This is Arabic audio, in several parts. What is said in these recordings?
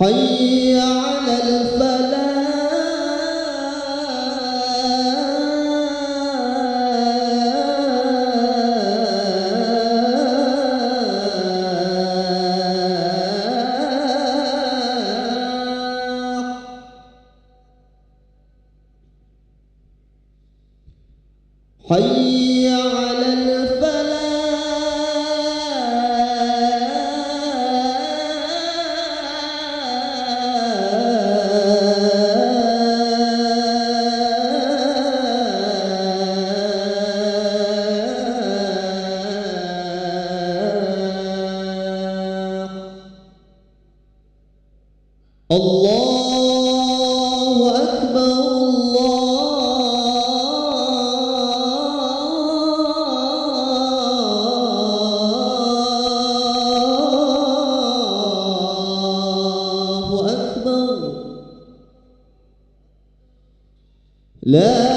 حي على الفلاح حي على الله أكبر الله أكبر لا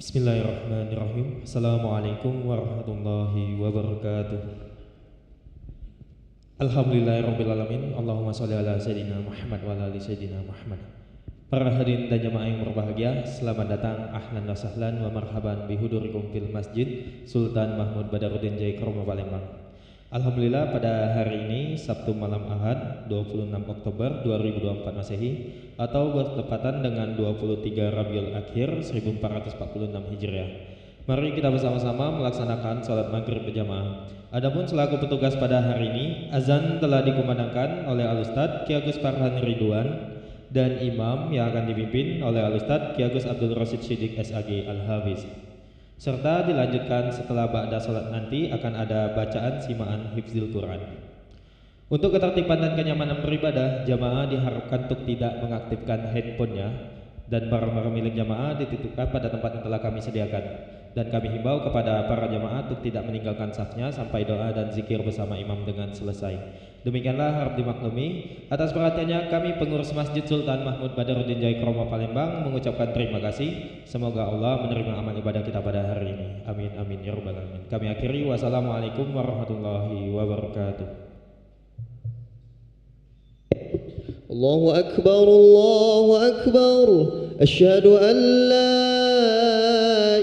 Bismillahirrahmanirrahim. Assalamualaikum warahmatullahi wabarakatuh. Alhamdulillahirrabbilalamin. Allahumma sholli ala Sayyidina Muhammad wa ala ali Sayyidina Muhammad. Para hadirin dan jamaah yang berbahagia, selamat datang ahlan wa sahlan wa marhaban bihudurikum fil masjid Sultan Mahmud Badaruddin Jaya Kromo Palembang. Alhamdulillah pada hari ini Sabtu malam Ahad 26 Oktober 2024 Masehi atau bertepatan dengan 23 Rabiul Akhir 1446 Hijriah. Mari kita bersama-sama melaksanakan salat maghrib berjamaah. Adapun selaku petugas pada hari ini, azan telah dikumandangkan oleh Al-Ustadz Ki Agus Farhan Ridwan dan imam yang akan dipimpin oleh Al-Ustadz Ki Agus Abdul Rasid Siddiq SAG Al-Hafiz. Serta dilanjutkan setelah ba'da salat nanti akan ada bacaan simaan hifzil Quran. Untuk ketertiban dan kenyamanan beribadah, jamaah diharapkan untuk tidak mengaktifkan handphonenya dan barang-barang milik jamaah dititipkan pada tempat yang telah kami sediakan. Dan kami himbau kepada para jamaah untuk tidak meninggalkan safnya sampai doa dan zikir bersama imam dengan selesai. Demikianlah harap dimaklumi. Atas perhatiannya kami pengurus Masjid Sultan Mahmud Badaruddin Jaikromo Palembang mengucapkan terima kasih. Semoga Allah menerima amal ibadah kita pada hari ini. Amin amin ya rabbal alamin. Kami akhiri, wassalamualaikum warahmatullahi wabarakatuh. Allahu Akbar, Allahu Akbar. Asyhadu an la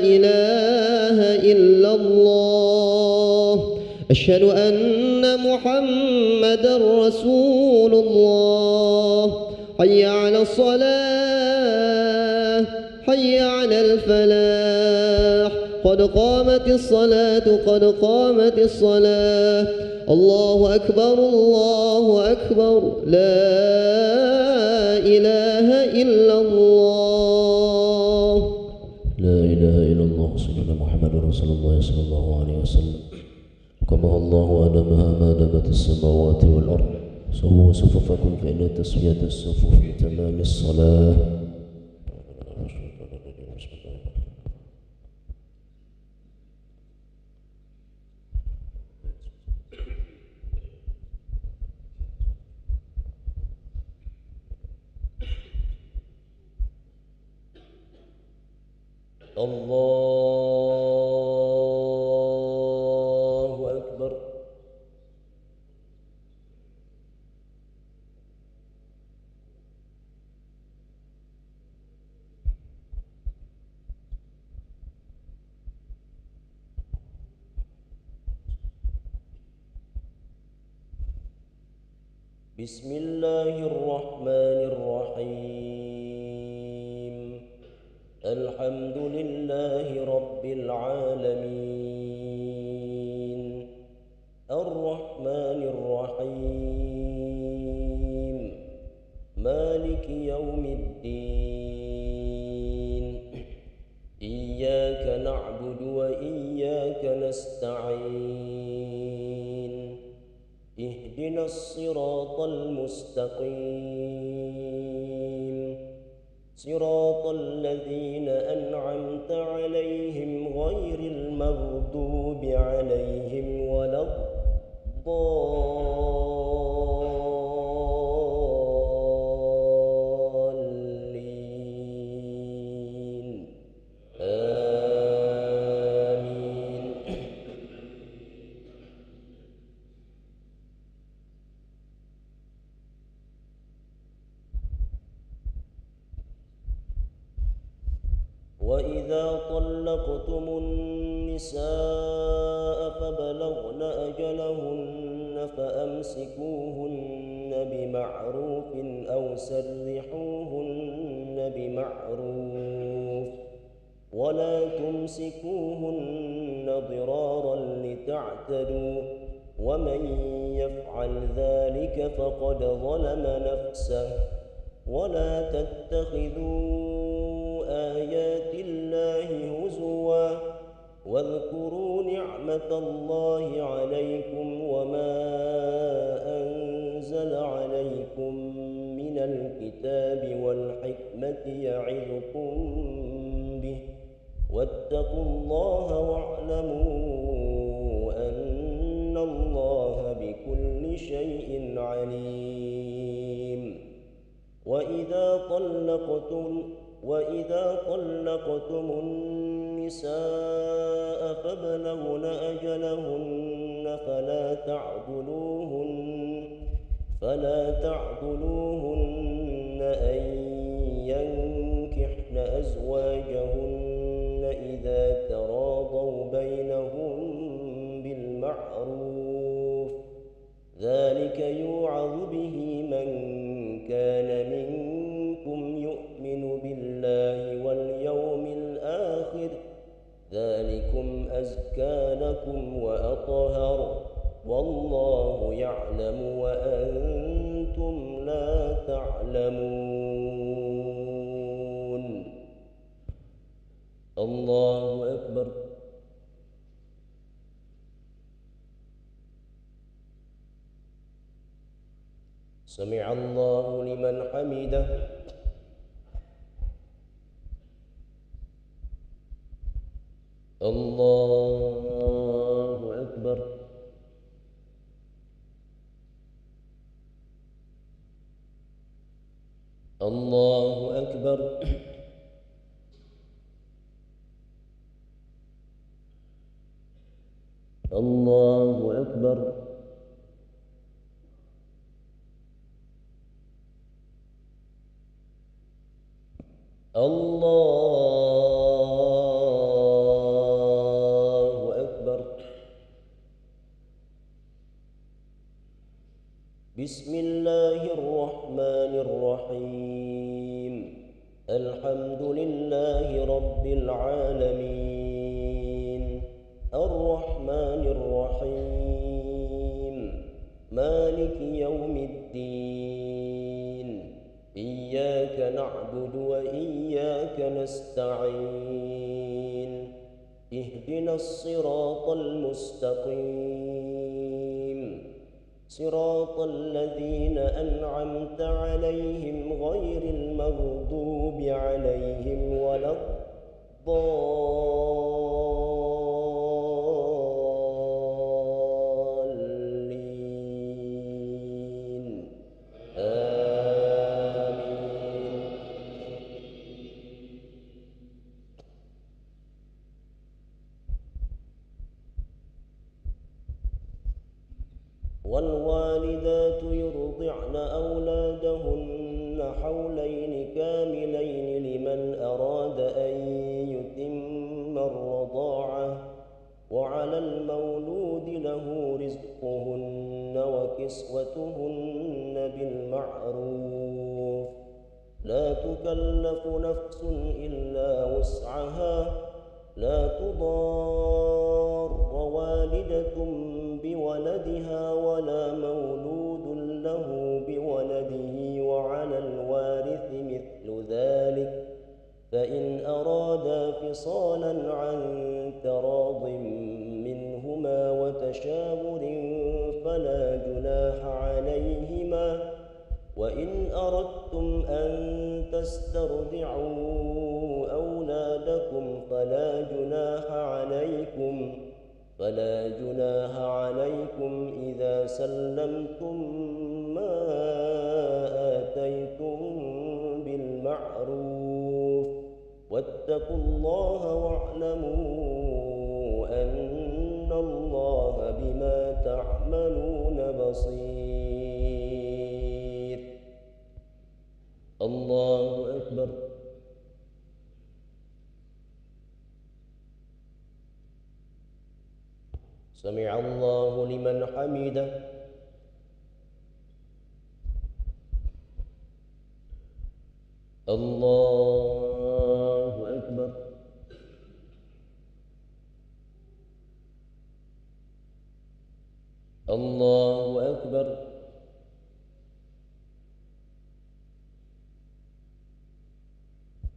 ilaha illallah. Asyhadu anna Muhammadar Rasulullah. Hayya 'alas salah, hayya 'alal falah. Qad qamatis salatu, qad qamatis salah. Allahu Akbar, Allahu Akbar. La ilaha illallah. La ilaha illallah. Sayyidina Muhammad Rasulullah sallallahu alaihi wasallam. Kama Allahu adamaha ma dabatis samawati wal ard. Sawu sufufakum fa inna taswiyatas sufuf min tamamis salah. Allahu Akbar. Bismillahirrahmanirrahim. Alhamdulillahi Rabbil Alamin. Ar-Rahmanir Rahim. Maliki Yawmiddin. Iyyaka na'budu wa iyyaka nasta'in. Ihdinas siratal mustaqim. صراط الذين أنعمت عليهم غير المغضوب عليهم ولا الضالين. آمين. وإذا طلقتم النساء فبلغن أجلهن فأمسكوهن بمعروف أو سرحوهن بمعروف ولا تمسكوهن ضرارا لتعتدوا ومن يفعل ذلك فقد ظلم نفسه ولا تتخذوا آيات الله هزوا واذكروا نعمة الله عليكم وما أنزل عليكم من الكتاب والحكمة يعظكم به واتقوا الله واعلموا أن الله بكل شيء عليم. وإذا طلقتم النساء فبلغن أجلهن فلا تعضلوهن أن ينكحن أزواجهن إذا تراضوا بينهم بالمعروف أزكى لكم وأطهر والله يعلم وأنتم لا تعلمون. الله أكبر. سمع الله لمن حمده. الله أكبر. الله أكبر. الله أكبر. الله أكبر. بسم الله الرحمن الرحيم. الحمد لله رب العالمين الرحمن الرحيم مالك يوم الدين إياك نعبد وإياك نستعين اهدنا الصراط المستقيم صراط الذين أنعمت عليهم غير المغضوب عليهم ولا الضالين آمين. والوالدات يرضعن أولادهن حولين كاملين لمن أراد أن يتم الرضاعة وعلى المولود له رزقهن وكسوتهن بالمعروف لا تكلف نفس إلا وسعها لا تضار والدة بولدها ولا مولود له بولده وعلى الوارث مثل ذلك فإن أرادا فصالا عن تراض منهما وتشاور فلا جناح عليهما وإن أردتم أن تسترضعوا أولادكم فلا جناح عليكم إذا سلمتم ما آتيتم بالمعروف واتقوا الله واعلموا أن الله بما تعملون بصير. الله أكبر. سمع الله لمن حمده. الله أكبر. الله أكبر.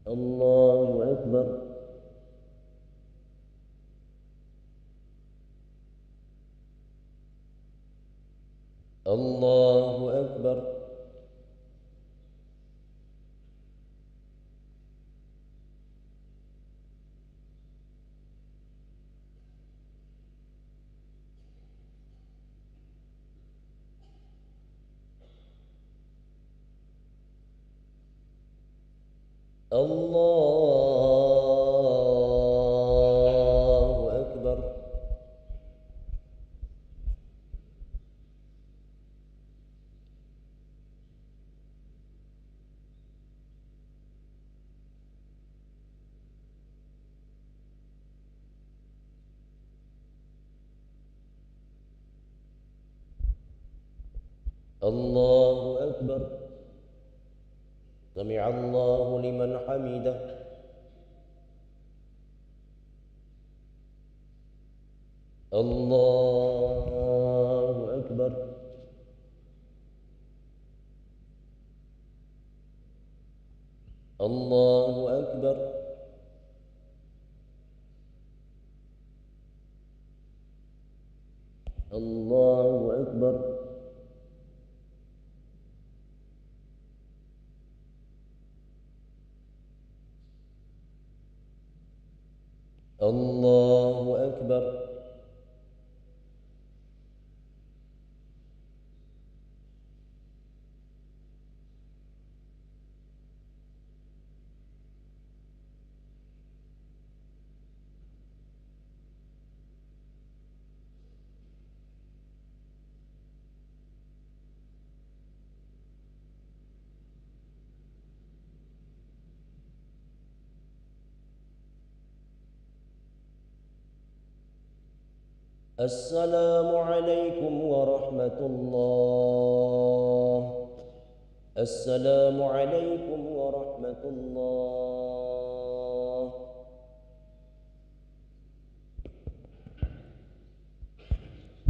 الله أكبر. الله أكبر. الله أكبر. الله أكبر. سمع الله لمن حمده. الله أكبر. الله أكبر. الله أكبر. الله أكبر. السلام عليكم ورحمة الله. السلام عليكم ورحمة الله.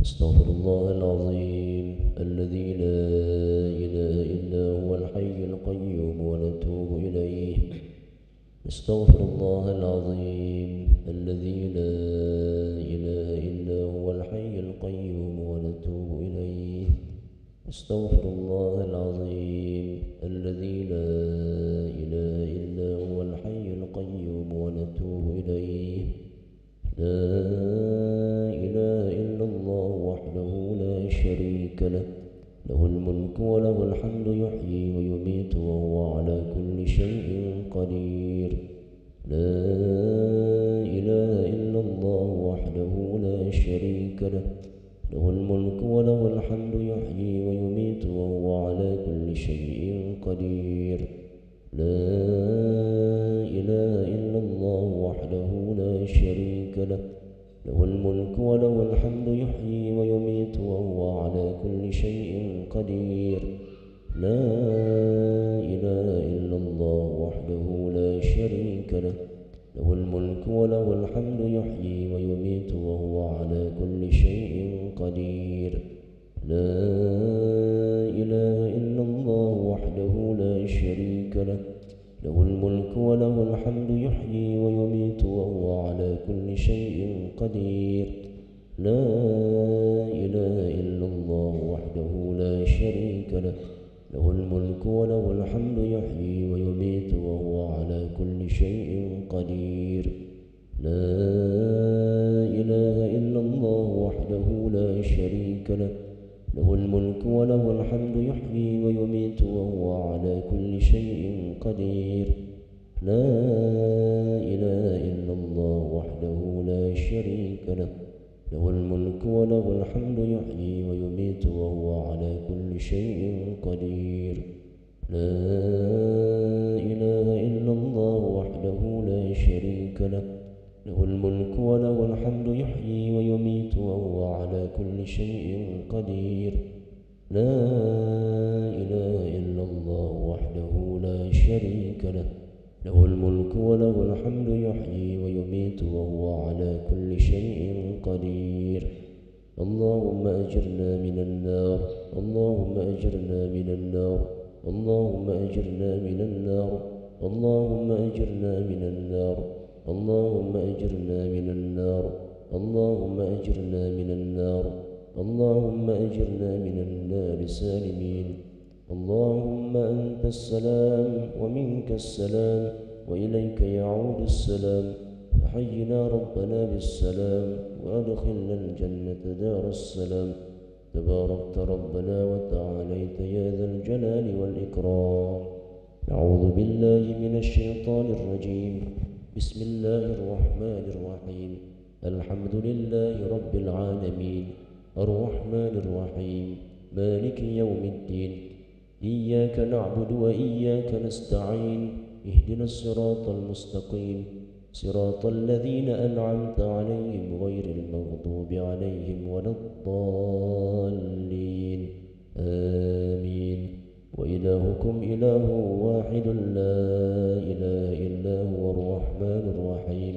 استغفر الله العظيم الذي لا إله إلا هو الحي القيوم ونتوب إليه. استغفر الله العظيم الذي لا إله إلا هو الحي القيوم ونتوب إليه. استغفر الله العظيم الذي لا إله إلا هو الحي القيوم ونتوب إليه. لا إله إلا الله وحده لا شريك له، له الملك وله الحمد يحيي ويميت وهو على كل شيء قدير. لا إله إلا الله وحده لا شريك له، له الملك وله الحمد يحيي ويميت وهو على كل شيء قدير. لا إله إلا الله وحده لا شريك له، له الملك وله الحمد يحيي ويميت وهو على كل شيء قدير. لا إله إلا الله وحده لا شريك له، له الملك وله الحمد يحيي ويميت وهو على كل شيء قدير. لا إله إلا الله وحده لا شريك له، له الملك وله الحمد يحيي ويميت وهو على كل شيء قدير. لا إله إلا الله وحده لا شريك له، له الملك وله الحمد يحيي ويميت وهو على كل شيء قدير. لا إله إلا الله وحده لا شريك له، له الملك وله الحمد يحيي ويميت وهو على كل شيء قدير. لا إله إلا الله وحده لا شريك له، له الملك وله الحمد يحيي ويميت وهو على كل شيء قدير. لا إله إلا الله وحده لا شريك له، له الملك وله الحمد يحيي ويميت وهو على كل شيء قدير. لا إله إلا الله وحده لا شريك له، له الملك وله الحمد يحيي ويميت وهو على كل شيء قدير. اللهم أجرنا من النار، اللهم أجرنا من النار، اللهم أجرنا من النار، اللهم أجرنا من النار، اللهم أجرنا من النار، اللهم أجرنا من النار، اللهم أجرنا من النار سالمين. اللهم أنت السلام ومنك السلام وإليك يعود السلام، فحينا ربنا بالسلام وأدخلنا الجنة دار السلام. تباركت ربنا وتعاليت يا ذا الجلال والإكرام. أعوذ بالله من الشيطان الرجيم. بسم الله الرحمن الرحيم. الحمد لله رب العالمين، الرحمن الرحيم، مالك يوم الدين. إياك نعبد وإياك نستعين. اهدنا الصراط المستقيم، صراط الذين أنعمت عليهم غير المغضوب عليهم ولا الضالين. آمين. وإلهكم إله واحد لا إله إلا هو الرحمن الرحيم.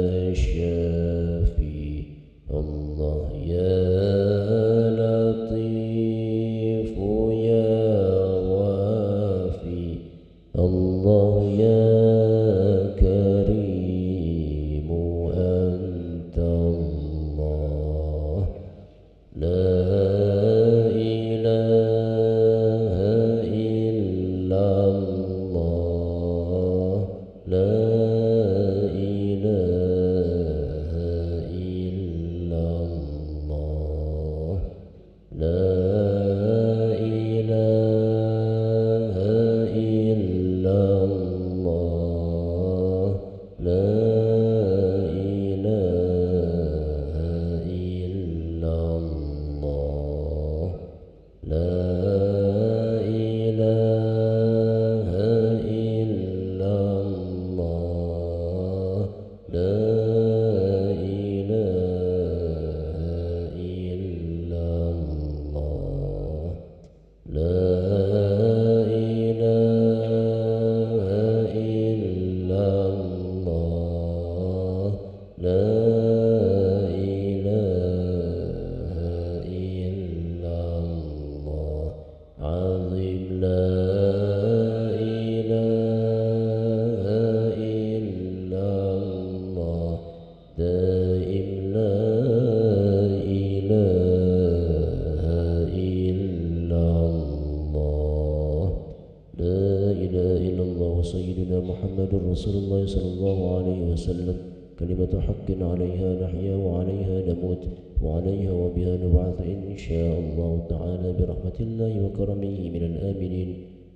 رسول الله صلى الله عليه وسلم كلمة حق عليها نحيا وعليها نموت وعليها وبها نبعث إن شاء الله تعالى برحمة الله وكرمه من الآمنين.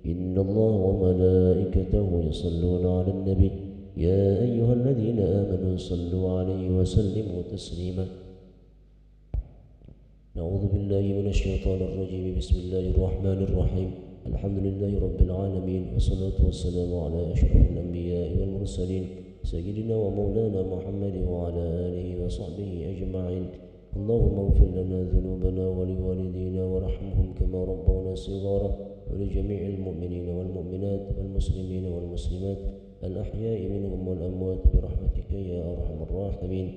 إن الله وملائكته يصلون على النبي يا أيها الذين آمنوا صلوا عليه وسلموا تسليما. نعوذ بالله من الشيطان الرجيم. بسم الله الرحمن الرحيم. الحمد لله رب العالمين والصلاة والسلام على أشرف الأنبياء والمرسلين سيدنا ومولانا محمد وعلى آله وصحبه أجمعين. اللهم اغفر لنا ذنوبنا ولوالدينا وارحمهم كما ربونا صغارا ولجميع المؤمنين والمؤمنات والمسلمين والمسلمات الأحياء منهم والأموات برحمتك يا أرحم الراحمين.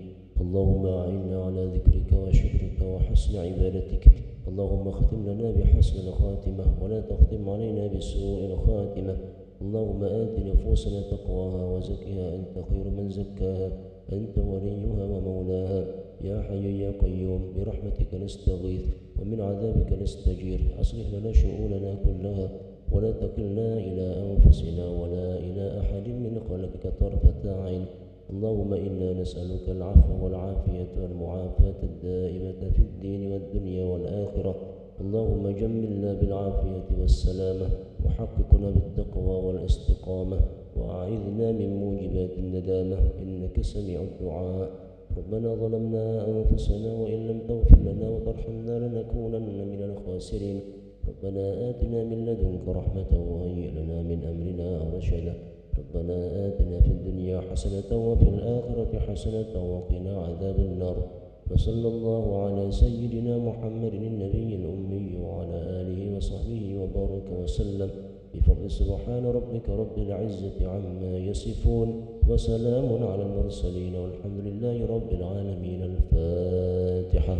اللهم أعنا على ذكرك وشكرك وحسن عبادتك. اللهم اختم لنا بحسن الخاتمة ولا تختم علينا بسوء الخاتمة. اللهم آت نفوسنا تقواها وزكها أنت خير من زكاها أنت وليها ومولاها. يا حي يا قيوم برحمتك نستغيث ومن عذابك نستجير. أصلح لنا شؤوننا كلها ولا تكلنا إلى أنفسنا ولا إلى أحد من خلقك طرفة عين. اللهم إنا نسألك العفو والعافية والمعافاة الدائمة في الدين والدنيا والآخرة. اللهم جملنا بالعافية والسلامة وحققنا بالتقوى والاستقامة وأعذنا من موجبات الندامة إنك سميع الدعاء. ربنا ظلمنا أنفسنا وإن لم تغفر لنا وترحمنا لنكونن من الخاسرين. ربنا آتنا من لدنك رحمة وهيئ لنا من أمرنا رشدا. ربنا آتنا في الدنيا حسنة وفي الآخرة حسنة وقنا عذاب النار. وصلى الله على سيدنا محمد النبي الأمي وعلى آله وصحبه وبارك وسلم بفضل سبحان ربك رب العزة عما يصفون وسلام على المرسلين والحمد لله رب العالمين. الفاتحة.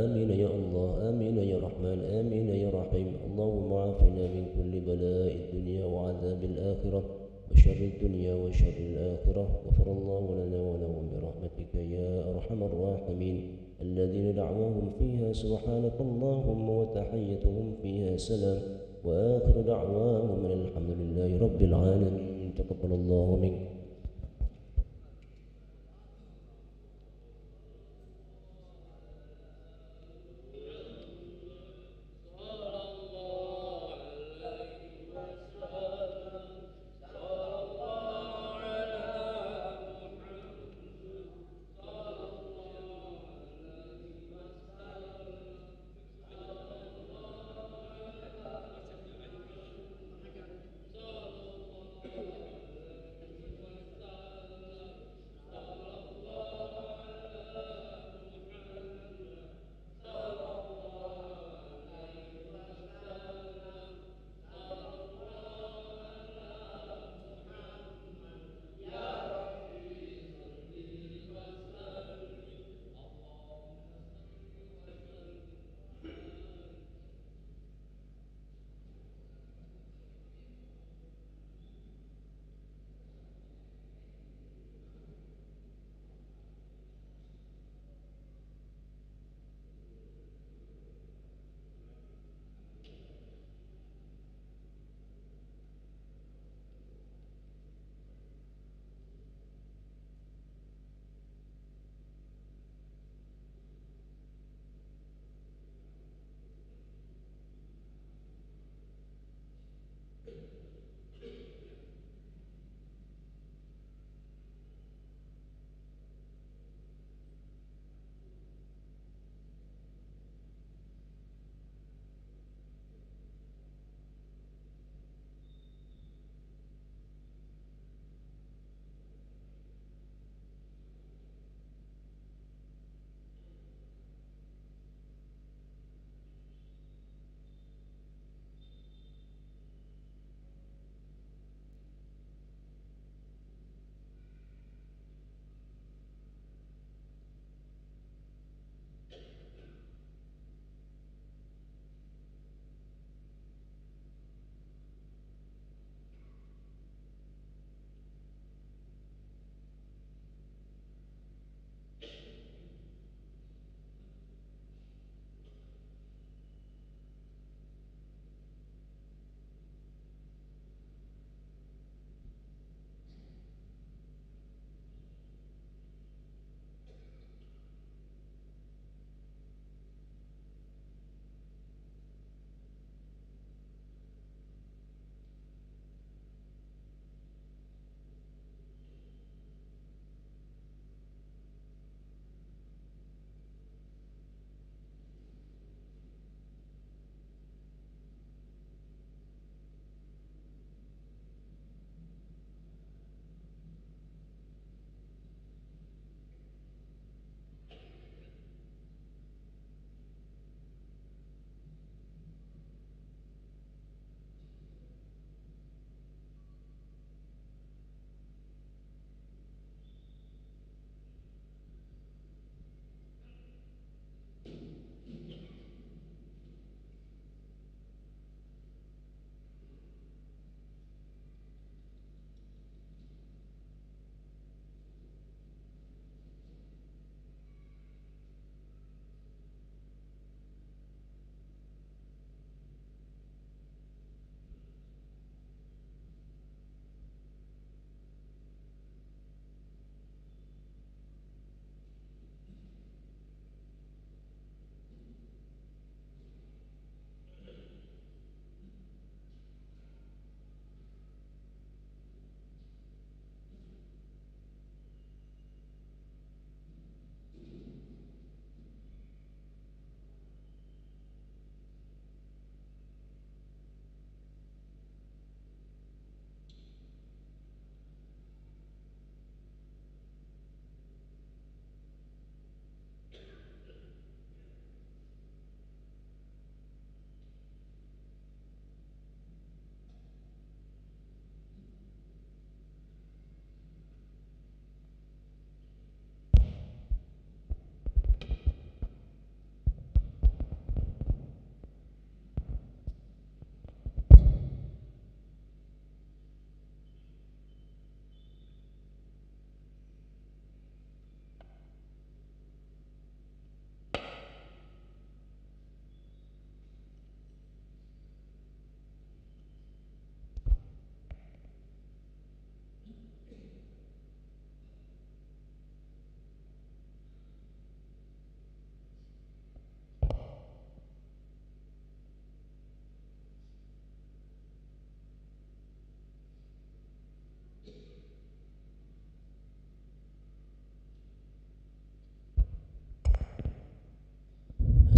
آمين يا الله آمين يا رحمن آمين يا رحيم. اللهم عافنا من كل بلاء الدنيا وعذاب الآخرة وشر الدنيا وشر الآخرة. غفر الله لنا ولهم برحمتك يا أرحم الراحمين. الذين دعواهم فيها سبحانك اللهم وتحيتهم فيها سلام وآخر دعواهم الحمد لله رب العالمين. تقبل الله منك.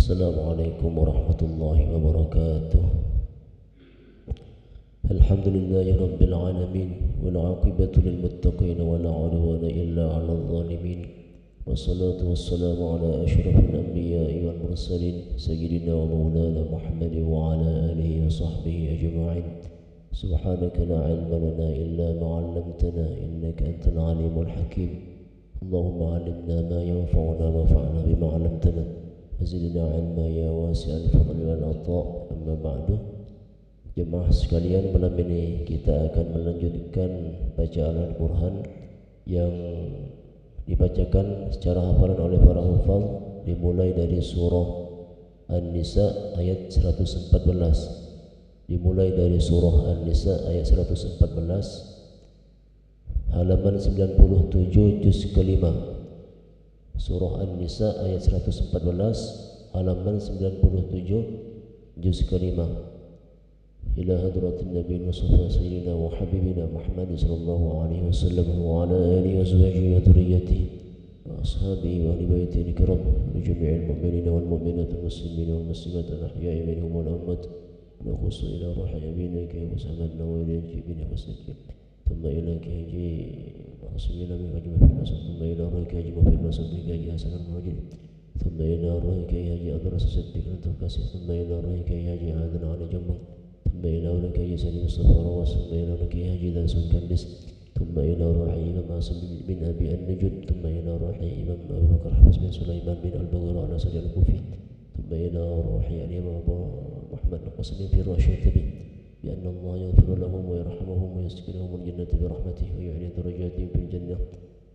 Assalamualaikum warahmatullahi wabarakatuh. Alhamdulillahi rabbil alamin wal aqibatu lil muttaqin wa la udwana illa 'alal zalimin. Wassalatu wassalamu ala asyrafil anbiya'i wal mursalin sayyidina wa maulana Muhammad wa ala alihi wa sahbihi ajma'in. Subhanaka la 'ilma lana illa ma 'allamtana innaka antal alimul hakim. Allahumma 'allimna ma yanfa'una wanfa'na bima 'allamtana. Zidna 'ilma ya wasi'al fadli wal 'ata'. Amma ba'du. Jemaah sekalian, malam ini kita akan melanjutkan bacaan Al-Quran yang dibacakan secara hafalan oleh para hufaz, dimulai dari surah An-Nisa ayat 114. Dimulai dari surah An-Nisa ayat 114 halaman 97 juz kelima. Surah An-Nisa ayat 114 halaman 97 juz kelima. Ila hadratin Nabi Mustafa Sayyidina wa Habibina Muhammad sallallahu alaihi wasallam wa ala alihi wa sahbihi wa dhurriyyatihi wa ashabihi wa ahli baitihi al-kiram wa jami'il mu'minina wal mu'minat wal muslimina wal muslimat al-ahya'i minhum wal amwat wa khusus ila ruhi abinaka wa sahabatna wa ila jibina wasnakin thumma ila kaji asmina min ajma fil nasab thumma ila ruhi kaji wa fil nasab kaji hasanan wajid thumma ila ruhi kaji adras siddiqan tukasi thumma ila ruhi kaji adan ala jambang ثم إلى أولك يسلم الصفار ثم إلى أولك يهجي ذا سنكندس ثم إلى روحي إمام عاصم بن أبي النجد ثم إلى روحي إمام أبي بكر حفص بن سليمان بن البغير على سجل الكوفي ثم إلى روحي الإمام أبو محمد القاسم في الراشد بأن الله يغفر لهم ويرحمهم ويسكنهم الجنة برحمته ويعلي درجاتهم في الجنة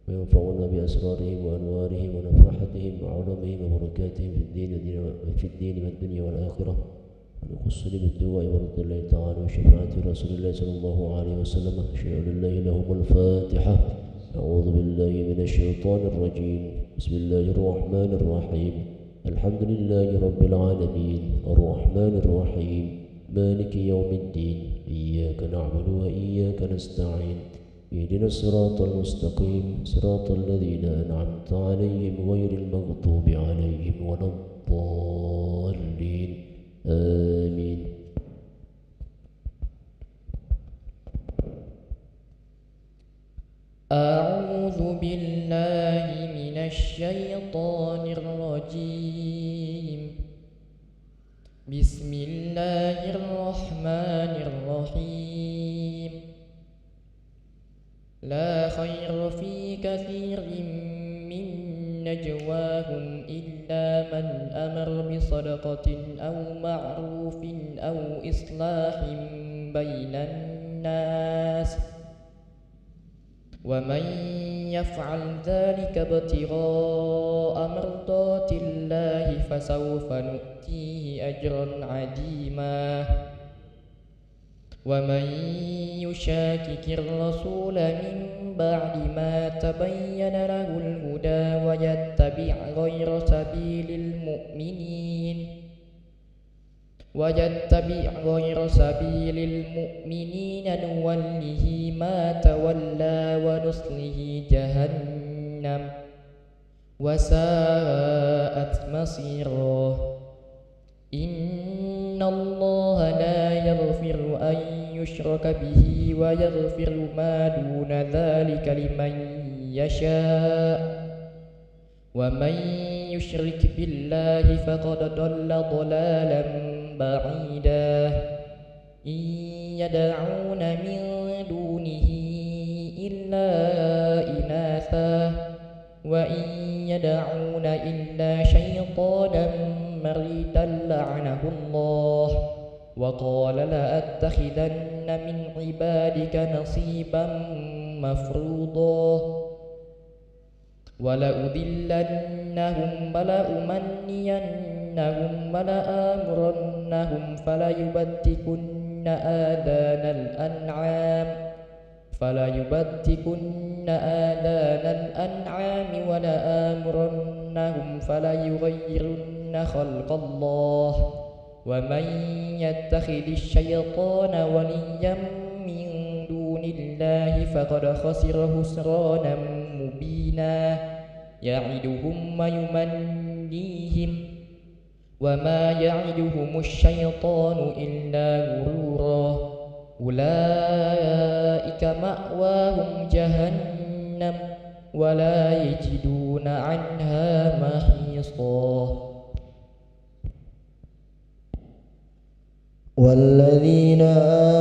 وينفعنا بأسرارهم وأنوارهم ونفاحتهم وعلومهم وبركاتهم في الدين والدنيا والآخرة. ونخص بالدعاء ورضي الله تعالى وشفاعة رسول الله صلى الله عليه وسلم. شاء لله لهم الفاتحة. أعوذ بالله من الشيطان الرجيم. بسم الله الرحمن الرحيم. الحمد لله رب العالمين الرحمن الرحيم مالك يوم الدين إياك نعبد وإياك نستعين اهدنا الصراط المستقيم صراط الذين أنعمت عليهم غير المغضوب عليهم ولا الضالين آمين. أعوذ بالله من الشيطان الرجيم. بسم الله الرحمن الرحيم. لا خير في كثير من نجواهم إلا من أمر بصدقة أو معروف أو إصلاح بين الناس ومن يفعل ذلك ابتغاء مرضات الله فسوف نؤتيه أجرا عظيما. ومن يشاكك الرسول من بعد ما تبين له الهدى ويتبع غير سبيل المؤمنين نوله ما تولى ونصله جهنم وساءت مصيرا. إن الله لا يغفر أن يشرك به ويغفر ما دون ذلك لمن يشاء ومن يشرك بالله فقد ضل ضلالا بعيدا. إن يدعون من دونه إلا إناثا وإن يدعون إلا شيطانا مريدا لعنه الله وقال لأتخذن من عبادك نصيبا مفروضا ولأذلنهم ولأمنينهم ولآمرنهم فليبتكن آذان الأنعام ولآمرنهم فليغيرن خلق الله ومن يتخذ الشيطان وليا من دون الله فقد خسر خسرانا مبينا. يعدهم وما يعدهم الشيطان إلا غرورا أولئك مأواهم جهنم ولا يجدون عنها محيصا والذين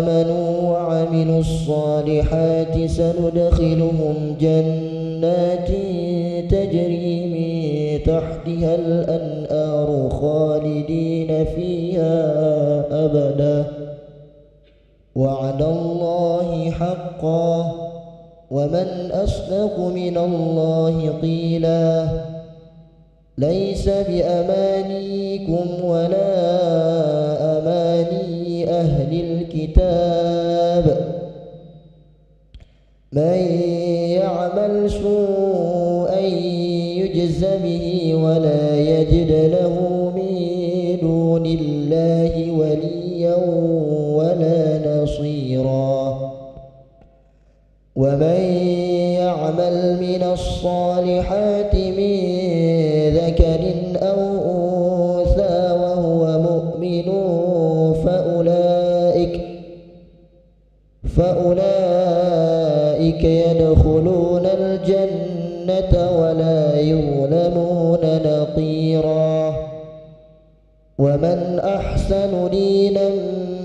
آمنوا وعملوا الصالحات سندخلهم جنات تجري من تحتها الأنهار خالدين فيها أبدا وعد الله حقا ومن أصدق من الله قيلا ليس بأمانيكم ولا أماني أهل الكتاب من يعمل سوءا يجز به ولا يجد له من دون الله وليا ولا نصيرا ومن يعمل من الصالحات من ذكر أو أنثى وهو مؤمن فأولئك يدخلون الجنة ولا يظلمون نقيرا ومن أحسن دينا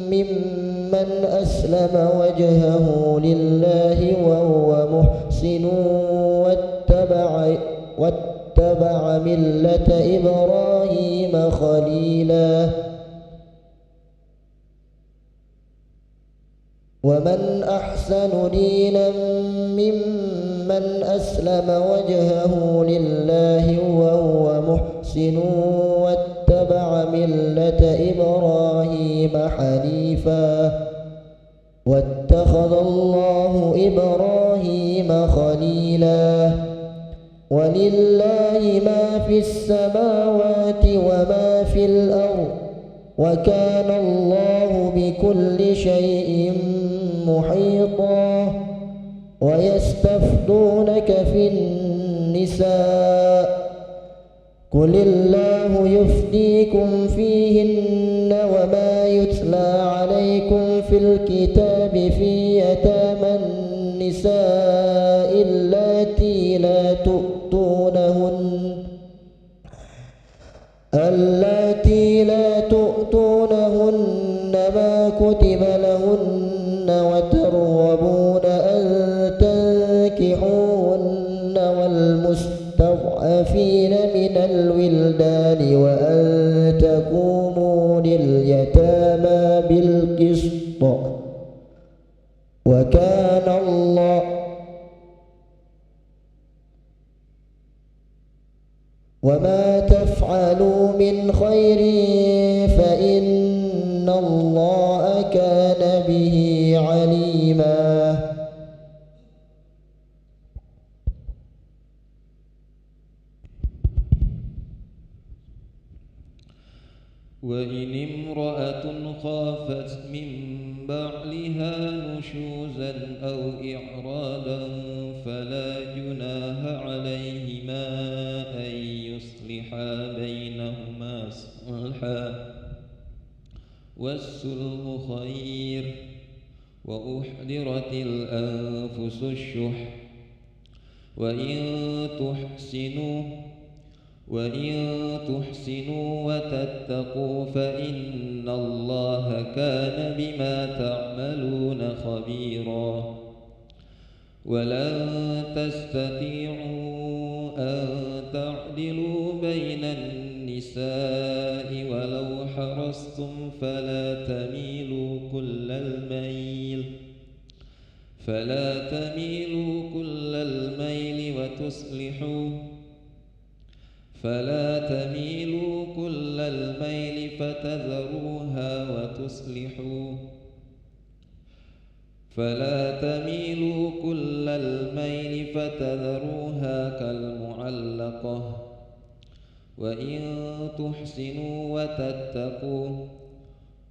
ممن أسلم وجهه لله وهو محسن واتبع ملة إبراهيم خليلا ومن أحسن دينا ممن أسلم وجهه لله وهو محسن واتبع ملة إبراهيم حنيفا واتخذ الله إبراهيم خليلا ولله ما في السماوات وما في الأرض وكان الله بكل شيء محيطا ويستفتونك في النساء قل الله يفتيكم فيهن وما يتلى عليكم في الكتاب في يتامى النساء اللاتي لا تؤتونهن ما كتب لهن وترغبون أن تنكحوهن والمستضعفين من الولدان وأن تقوموا لليتامى بالقسط وكان الله وما تفعلوا من خير فإن الله كان به عليما وإن امرأة خافت من بعلها نشوزا أو إعراضا فلا جناح عليهما أن يصلحا بينهما صلحا والصلح خير وأحضرت الأنفس الشح وإن تحسنوا وتتقوا فإن الله كان بما تعملون خبيرا ولن تستطيعوا أن تعدلوا بين النساء ولو حرصتم فلا تميلوا كل الميل فتذروها كالمعلقة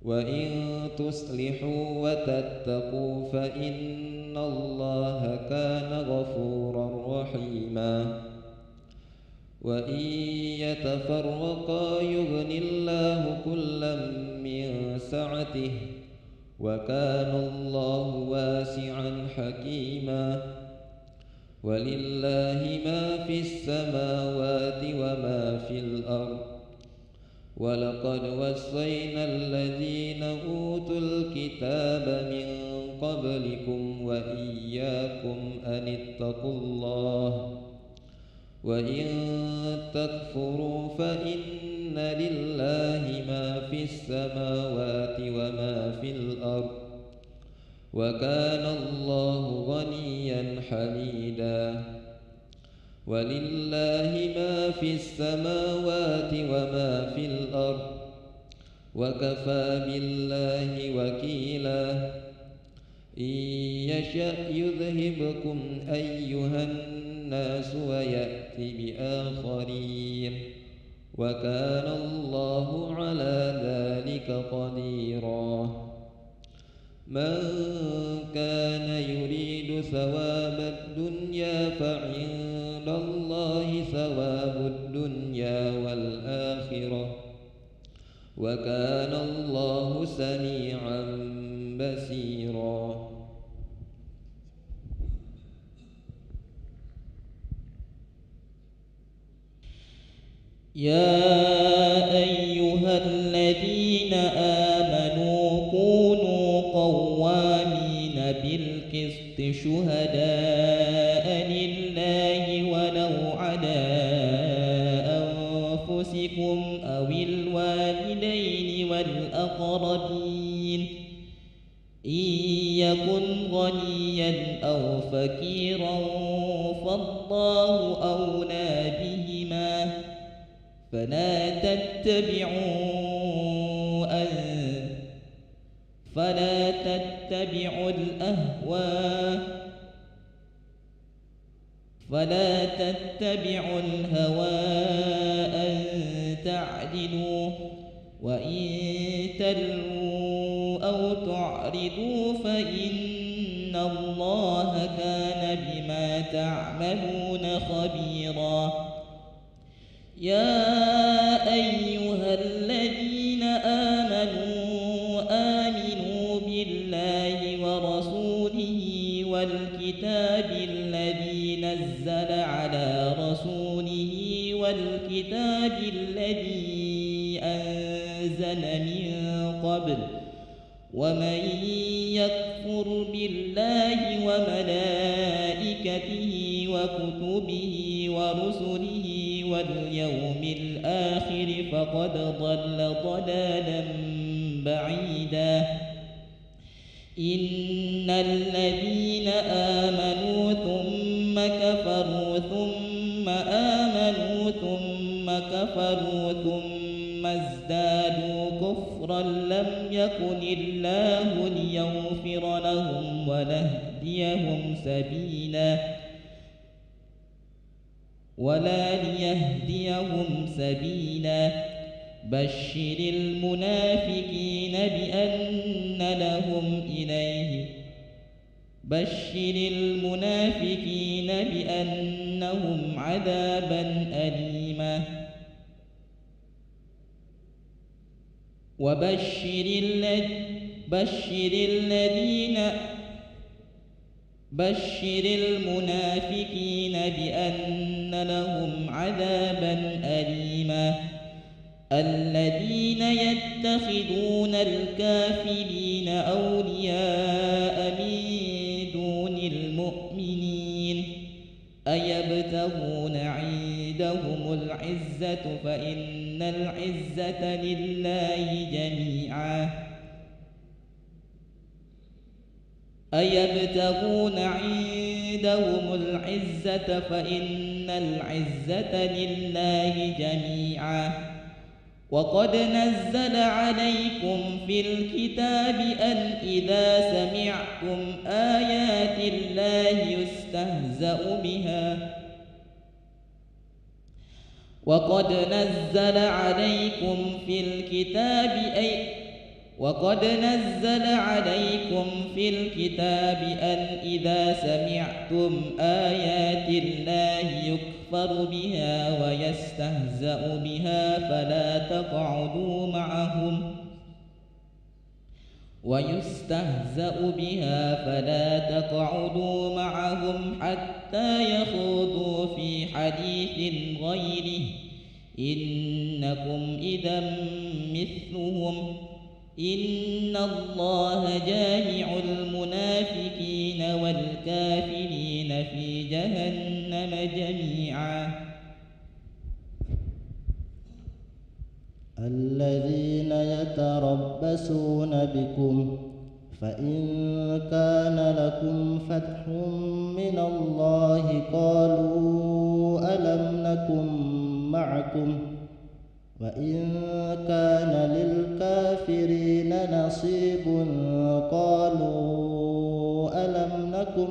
وإن تصلحوا وتتقوا فإن الله كان غفورا رحيما وإن يتفرقا يغن الله كلا من سعته وكان الله واسعا حكيما ولله ما في السماوات وما في الأرض ولقد وصينا الذين أوتوا الكتاب من قبلكم وإياكم أن اتقوا الله وإن تكفروا فإن لله ما في السماوات وما في الأرض وكان الله غنيا حميدا ولله ما في السماوات وما في الأرض وكفى بالله وكيلا إن يشأ يذهبكم أيها الناس ويأت بآخرين وكان الله على ذلك قديرا من كان يريد ثواب الدنيا فعند الله ثواب الدنيا والآخرة وكان الله سميعا بصيرا يا أيها الذين آمنوا كونوا قوامين بالقسط شهداء لله ولو على أنفسكم أو الوالدين والأقربين إن يكن غنيا أو فقيرا فالله أولى بهما فلا تتبعوا الهوى أن تعدلوا وإن تلووا أو تعرضوا فإن الله كان بما تعملون خبيرا يا أيها الذين آمنوا بالله ورسوله والكتاب الذي نزل على رسوله والكتاب الذي أنزل من قبل ومن يكفر بالله وملائكته وكتبه ورسله واليوم الآخر فقد ضل ضلالا بعيدا إن الذين آمنوا ثم كفروا ثم آمنوا ثم كفروا ثم ازدادوا كفرا لم يكن الله ليغفر لهم ولا ليهديهم سبيلا بشر المنافقين بأنهم عذابا أليما وبشر المنافقين بأن لهم عذابا أليما الذين يتخذون الكافرين أولياء من دون المؤمنين أيبتغون عندهم العزة فإن العزة لله جميعا أيبتغون عندهم العزة فإن العزة لله جميعا وقد نزل عليكم في الكتاب أن إذا سمعتم آيات الله يستهزأ بها وقد نزل عليكم في الكتاب أن إذا سمعتم آيات الله يكفر بها ويستهزأ بها فلا تقعدوا معهم حتى يخوضوا في حديث غيره إنكم إذا مثلهم إن الله جامع المنافقين والكافرين في جهنم جميعا. الذين يتربصون بكم فإن كان لكم فتح من الله قالوا ألم نكن معكم وإن كان للكافرين نصيب قالوا ألم نكن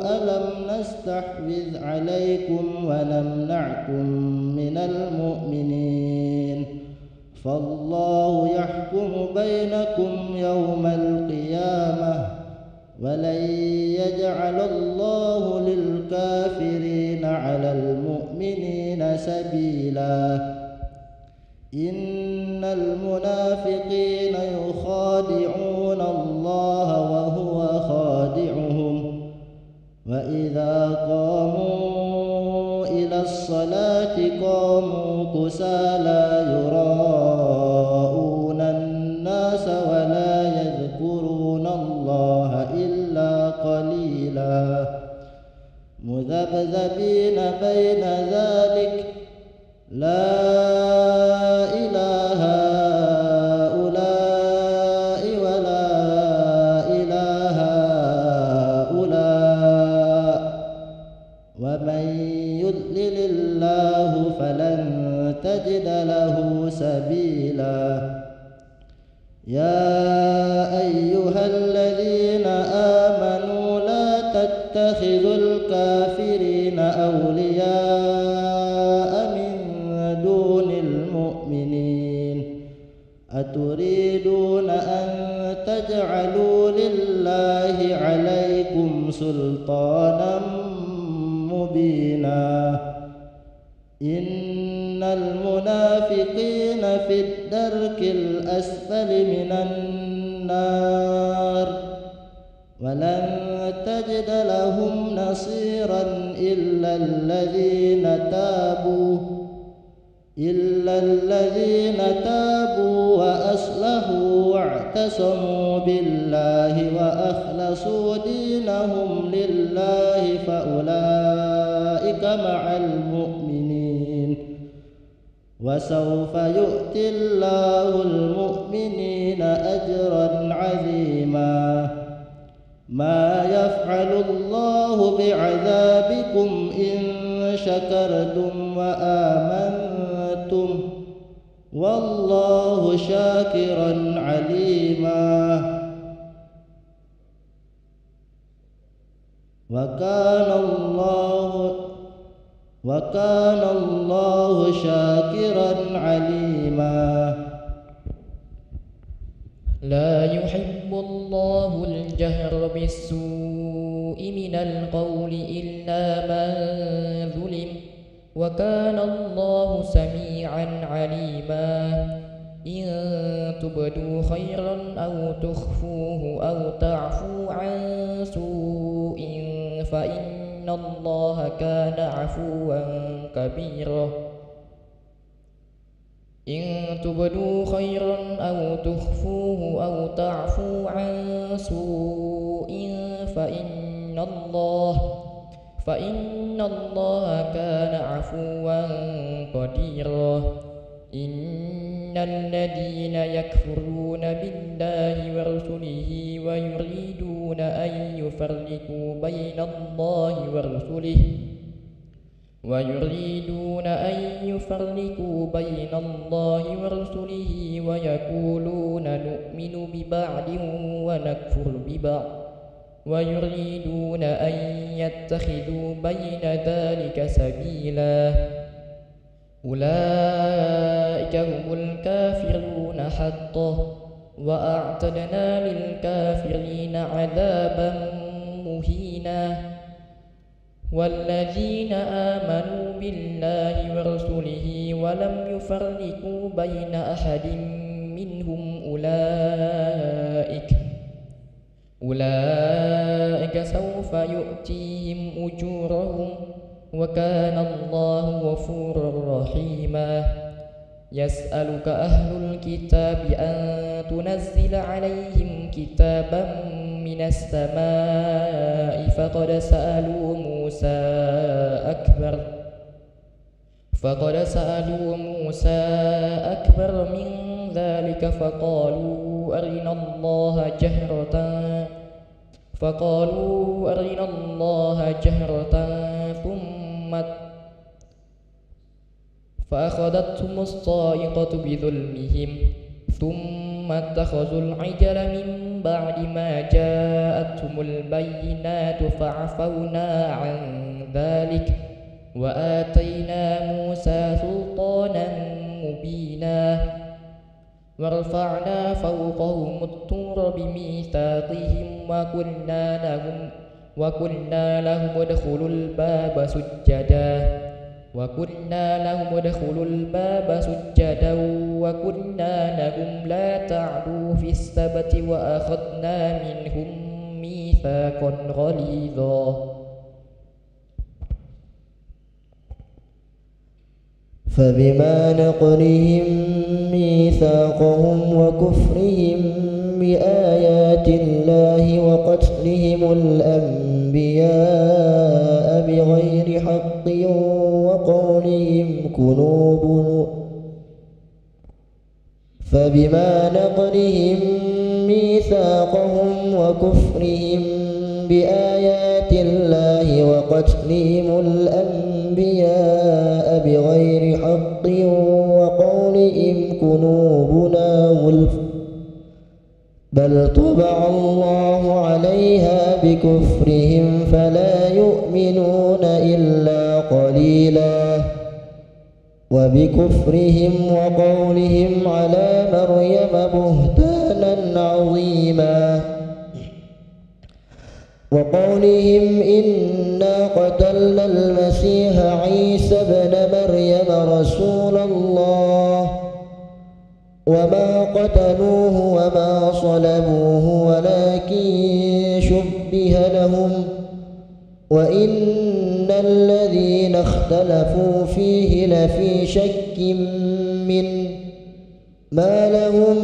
ألم نستحوذ عليكم ونمنعكم من المؤمنين فالله يحكم بينكم يوم القيامة ولن يجعل الله للكافرين على المؤمنين سبيلا. إن المنافقين يخادعون الله وهو خادعهم وإذا قاموا إلى الصلاة قاموا كسالى يراءون الناس ولا يذكرون الله إلا قليلا مذبذبين بين ذلك لا إله هؤلاء ولا إله هؤلاء ومن يضلل الله فلن تجد له سبيلا. يا أيها الذين آمنوا لا تتخذوا الكافرين أولياء من دون المؤمنين أتريدون أن تجعلوا لله عليكم سلطانا مبينا. إن المنافقين في الدرك الأسفل من النار ولن تجد لهم نصيرا إلا الذين تابوا وأصلحوا واعتصموا بالله وأخلصوا دينهم لله فأولئك مع المؤمنين وسوف يؤتي الله المؤمنين أجرا عظيما. ما يفعل الله بعذابكم إن شكرتم وآمنتم والله شاكرا عليما. وكان الله شاكرا عليما. لا يحب الله الجهر بالسوء من القول إلا من ظلم وكان الله سميعا عليما. إن تبدوا خيرا أو تخفوه أو تعفوا عن سوء فإن الله كان عفوا كبيرا. إن تبدوا خيرا أو تخفوه أو تعفوا عن سوء فإن الله كان عفوا قديرا. إن الذين يكفرون بالله ورسله ويريدون أن يفرقوا بين الله ورسله ويريدون أن يفرقوا بين الله ورسله ويقولون نؤمن ببعض ونكفر ببعض ويريدون أن يتخذوا بين ذلك سبيلا أولئك هم الكافرون حقا وأعتدنا للكافرين عذابا مهينا والذين آمنوا بالله ورسله ولم يفرقوا بين أحد منهم أولئك سوف يؤتيهم أجورهم وكان الله غفورا رحيما يسألك أهل الكتاب أن تنزل عليهم كتابا من السماء فقد سألوا موسى أكبر من ذلك فقالوا أرنا الله جهرة ثم فأخذتهم الصاعقة بظلمهم ثم اتخذوا العجل من بعد ما جاءتهم البينات فعفونا عن ذلك وآتينا موسى سلطانا مبينا ورفعنا فوقهم الطور بميثاقهم وقلنا لهم ادخلوا الباب سجدا وقلنا لهم لا تعدوا في السبت وأخذنا منهم ميثاقا غليظا فبما نقضهم ميثاقهم وكفرهم بآيات الله وقتلهم الأنبياء بغير حق فبما نقضهم ميثاقهم وكفرهم بآيات الله وقتلهم الأنبياء بغير حق وقولهم قلوبنا غلف بل طبع الله عليها بكفرهم فلا يؤمنون إلا قليلا وبكفرهم وقولهم على مريم بهتانا عظيما وقولهم إنا قتلنا المسيح عيسى ابن مريم رسول الله وما قتلوه وما صلبوه ولكن شبه لهم وإن الذين اختلفوا فيه لفي شك منه ما لهم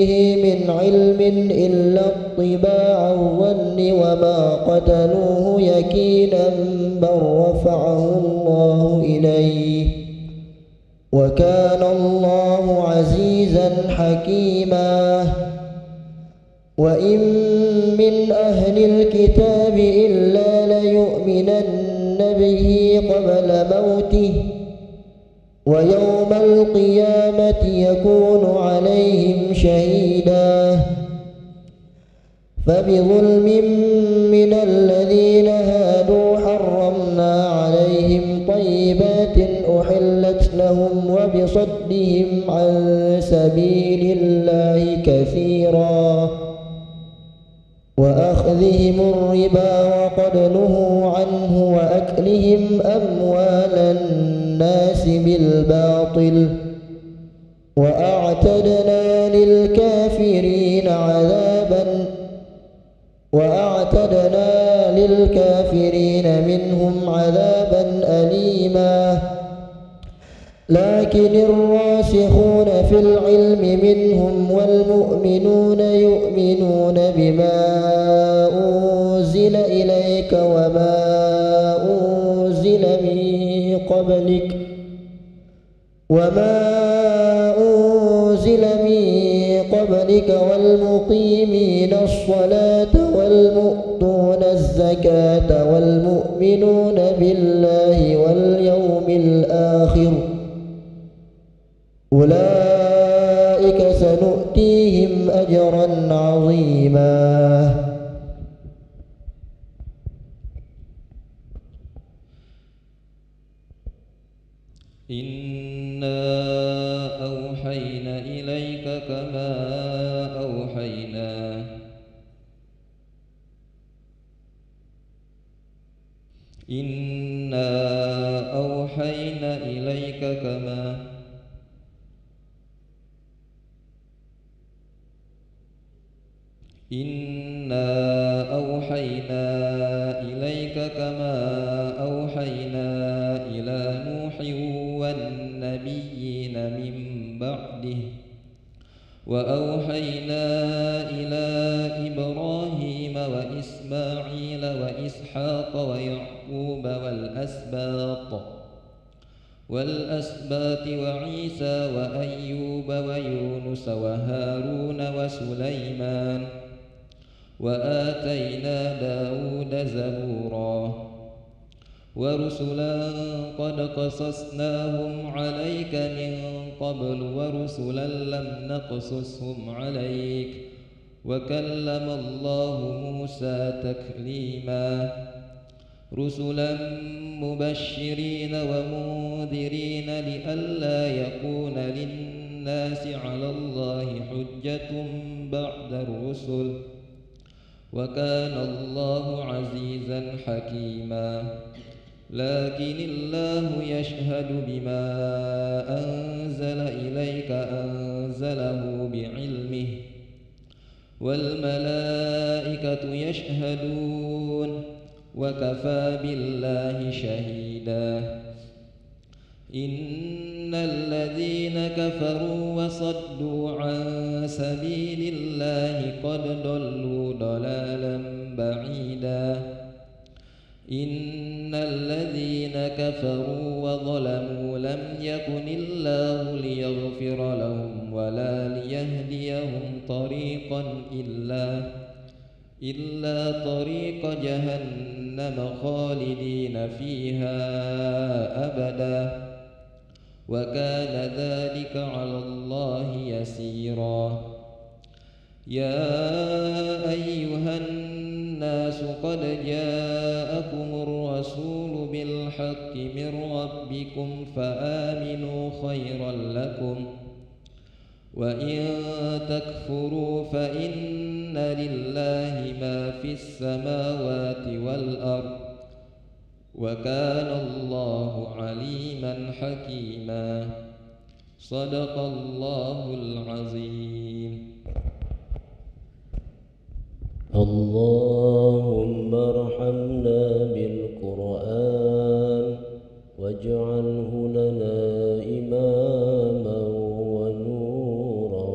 به من علم إلا اتباع الظن وما قتلوه يقينا بل رفعه الله إليه وكان الله عزيزا حكيما وإن من أهل الكتاب إلا ليؤمنن به قبل موته ويوم القيامة يكون عليهم شهيدا فبظلم من الذين هادوا حرمنا عليهم طيبات أحلت لهم وبصدهم عن سبيل الله كثيرا وأخذهم الربا وقد نهوا عنه وأكلهم أموال الناس بالباطل وأعتدنا للكافرين منهم عذابا أليما لكن الراسخون في العلم منهم والمؤمنون يؤمنون بما أنزل إليك وما أنزل من قبلك والمقيمين الصلاة والمؤتون الزكاة والمؤمنون بالله واليوم الآخر أولئك سنؤتيهم أجرا عظيما. إنا أوحينا إليك كما أوحينا إلى نوح والنبيين من بعده وأوحينا إلى إبراهيم وإسماعيل وإسحاق ويعقوب والأسباط وعيسى وأيوب ويونس وهارون وسليمان وآتينا داود زبورا ورسلا قد قصصناهم عليك من قبل ورسلا لم نقصصهم عليك وكلم الله موسى تكليما رسلا مبشرين ومنذرين لئلا يكون للناس على الله حجة بعد الرسل وكان الله عزيزا حكيما لكن الله يشهد بما أنزل إليك أنزله بعلمه والملائكة يشهدون وكفى بالله شهيدا إن الذين كفروا وصدوا عن سبيل الله قد ضلوا ضلالا بعيدا إن الذين كفروا وظلموا لم يكن الله ليغفر لهم ولا ليهديهم طريقا إلا طريق جهنم خالدين فيها أبدا وكان ذلك على الله يسيرا يا أيها الناس قد جاءكم الرسول بالحق من ربكم فآمنوا خيرا لكم وإن تكفروا فإن لله ما في السماوات والأرض وكان الله عليما حكيما صدق الله العظيم. اللهم ارحمنا بالقرآن واجعله لنا إماما ونورا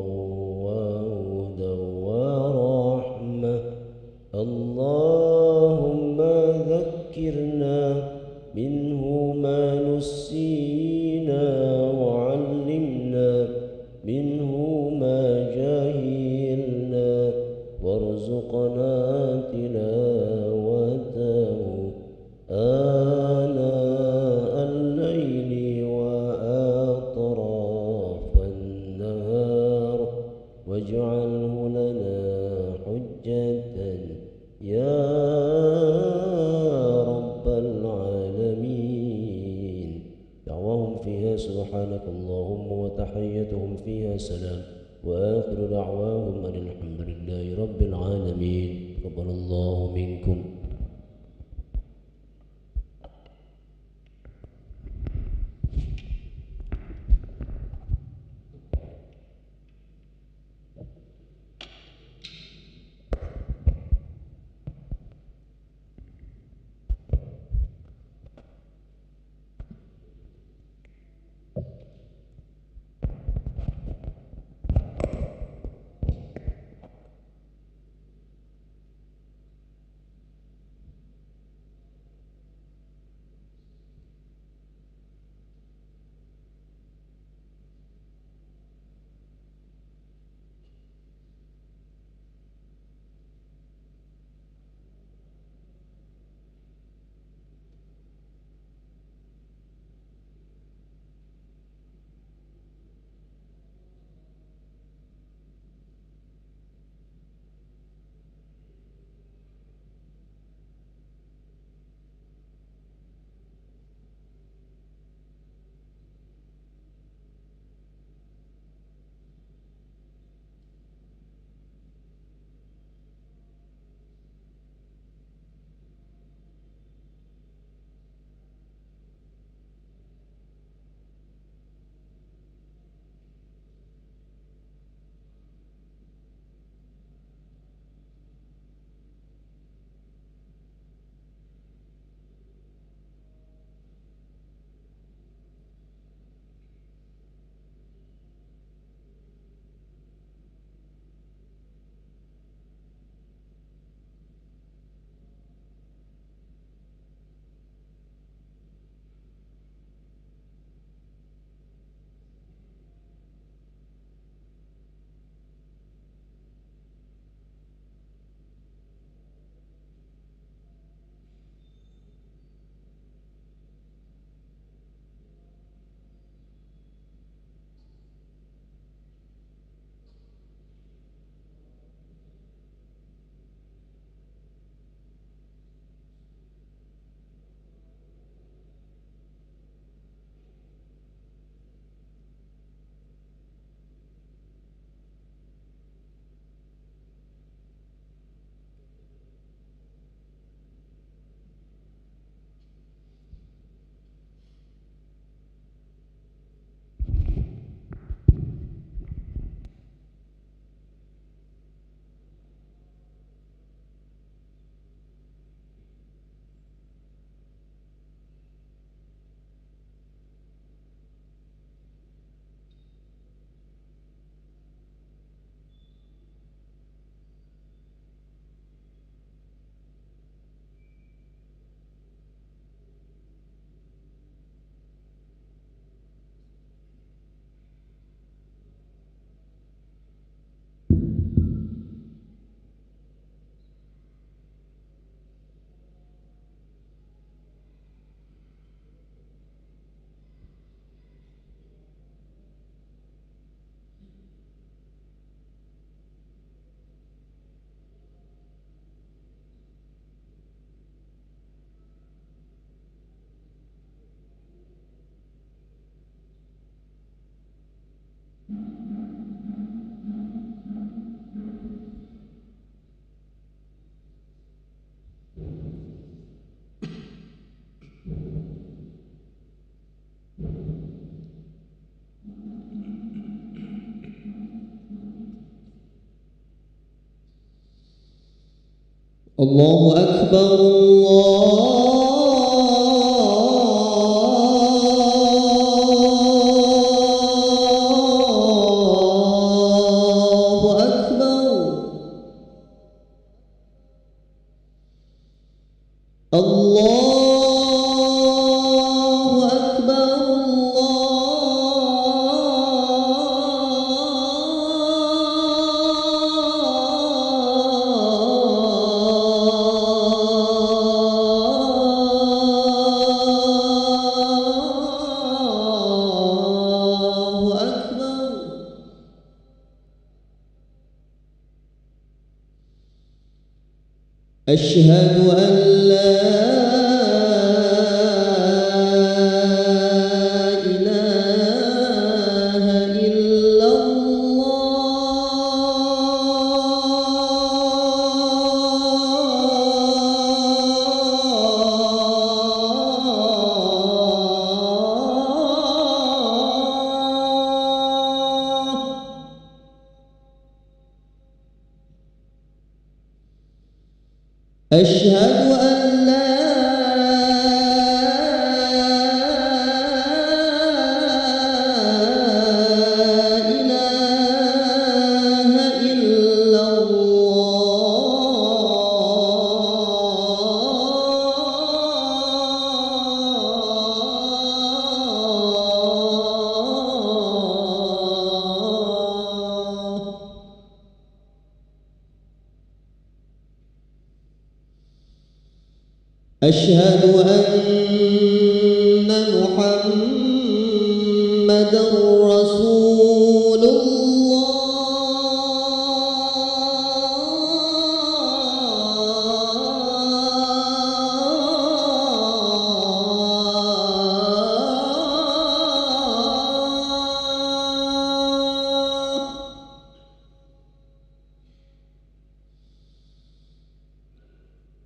وهدى ورحمة. اللهم ذكرنا منه ما نسينا وعلمنا منه ما جهلنا وارزقنا تلاوته آناء الليل وأطراف النهار واجعله لنا حجة يا رب العالمين. دعواهم فيها سبحانك اللهم وتحيتهم فيها سلام وآخر دعواهم أن الحمد لله رب العالمين. تقبل الله منكم. الله أكبر الله أكبر الله أكبر الله أكبر أشهد أن لا إله إلا الله أشهد أن لا إله إلا الله أشهد أن محمدًا رسول الله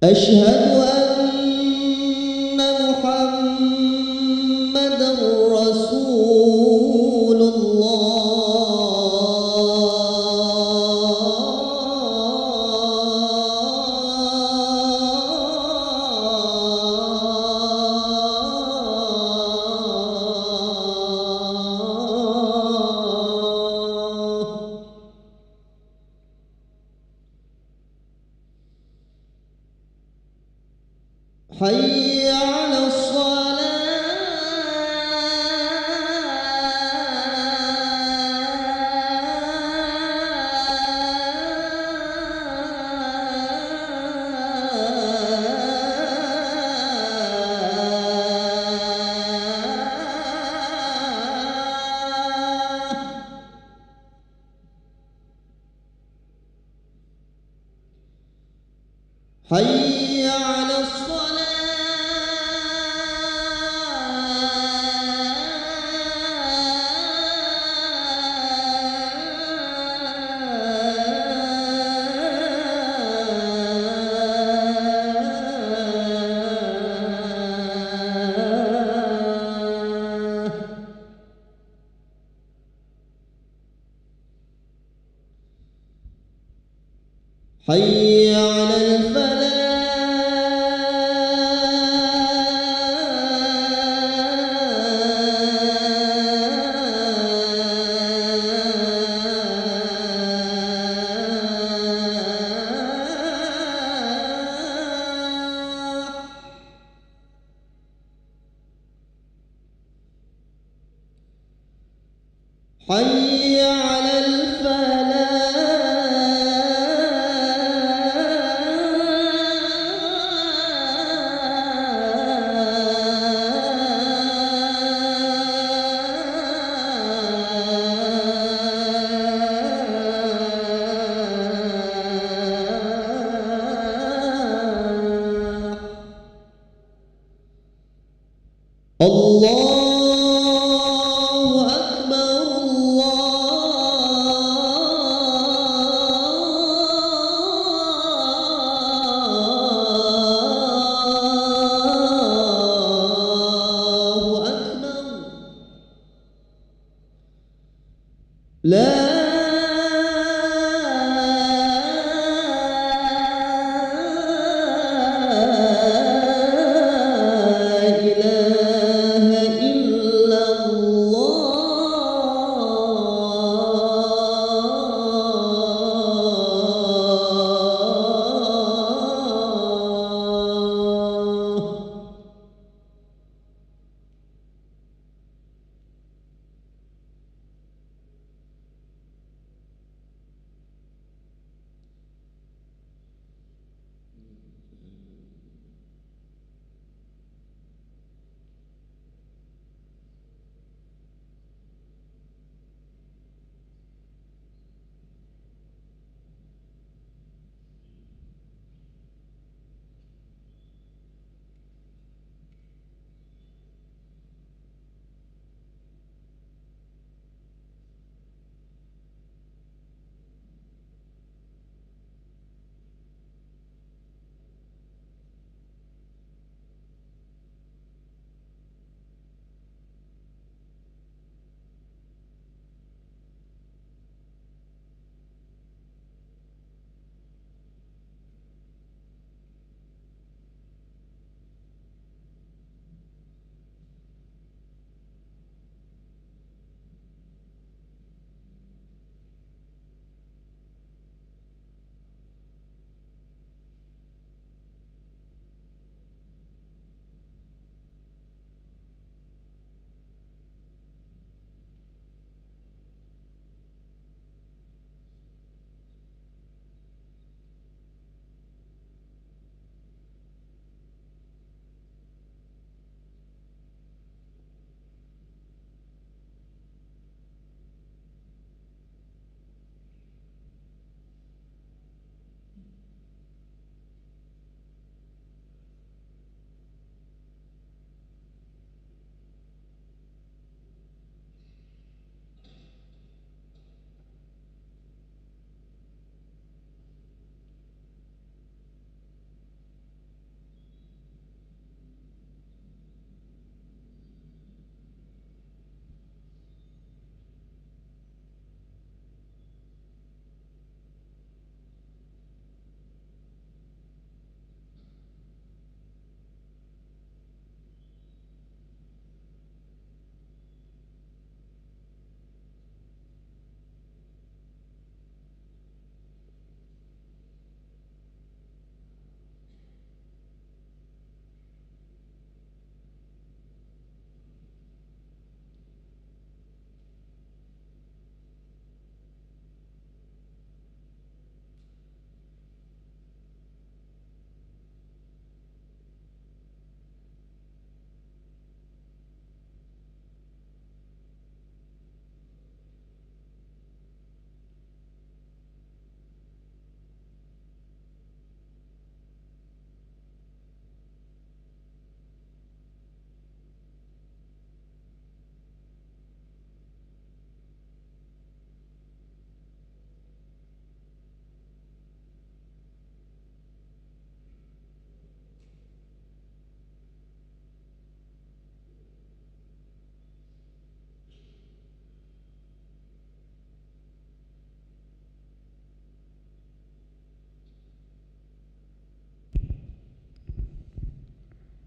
أشهد أن محمدًا رسول الله حي على الصلاة حي على الصلاة حي على الفلاح حي على الفلاح الله أكبر الله أكبر لا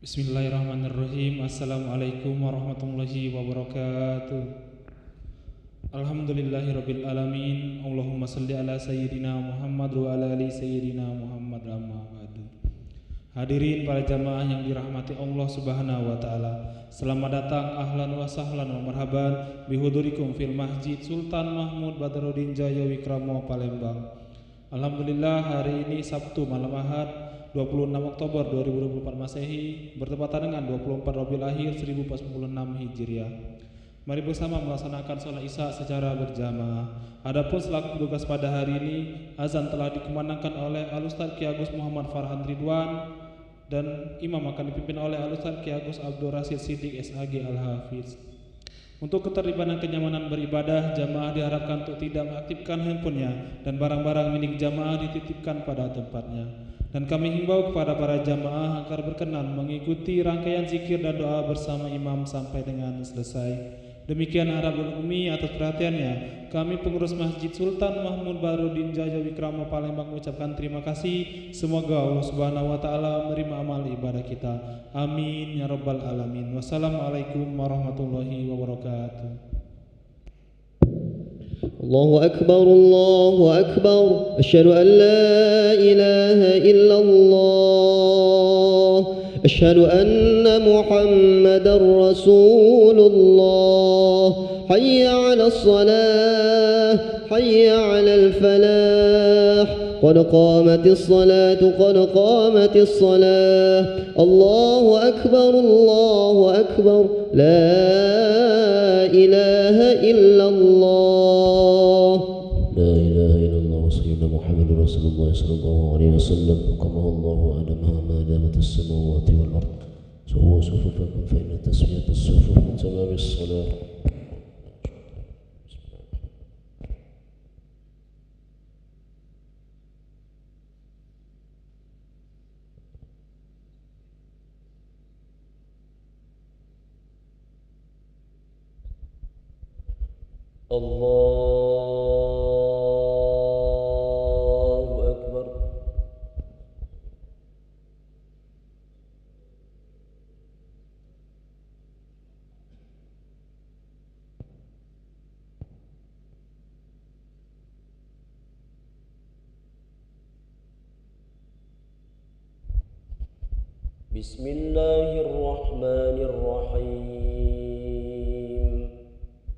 Bismillahirrahmanirrahim. Assalamualaikum warahmatullahi wabarakatuh. Alhamdulillahirabbil alamin. Allahumma shalli ala sayyidina Muhammad wa ala ali sayyidina Muhammad, amma ba'du. Hadirin para jamaah yang dirahmati Allah Subhanahu wa taala. Selamat datang, ahlan wa sahlan wa marhaban bihudurikum fil Masjid Sultan Mahmud Badruddin Jaya Wikramo Palembang. Alhamdulillah, hari ini Sabtu malam Ahad 26 Oktober 2024 Masehi bertepatan dengan 24 Rabiul Akhir 1446 Hijriah. Mari bersama melaksanakan sholat Isya secara berjamaah. Adapun selaku petugas pada hari ini, azan telah dikumandangkan oleh Al-Ustaz Ki Agus Muhammad Farhan Ridwan dan imam akan dipimpin oleh Al-Ustaz Ki Agus Abdul Rasid Siddiq SAG Al-Hafiz. Untuk ketertiban dan kenyamanan beribadah, jamaah diharapkan untuk tidak mengaktifkan handphonenya dan barang-barang milik jamaah dititipkan pada tempatnya. Dan kami himbau kepada para jamaah agar berkenan mengikuti rangkaian zikir dan doa bersama imam sampai dengan selesai. Demikian harap umi atas perhatiannya. Kami pengurus Masjid Sultan Mahmud Badruddin Jaya Wikramo Palembang mengucapkan terima kasih. Semoga Allah Subhanahu wa taala menerima amal ibadah kita. Amin ya rabbal alamin. Wassalamualaikum warahmatullahi wabarakatuh. الله أكبر أشهد أن لا إله إلا الله أشهد أن محمدا رسول الله حي على الصلاة حي على الفلاح قد قامت الصلاة قد قامت الصلاة الله أكبر لا إله إلا الله لا إله إلا الله سيدنا محمد رسول الله صلى الله عليه وسلم قضى الله آدمها ما دامت السماوات والأرض سووا صفوفكم فإن تسوية الصفوف من تمام الصلاة. الله أكبر. بسم الله الرحمن الرحيم.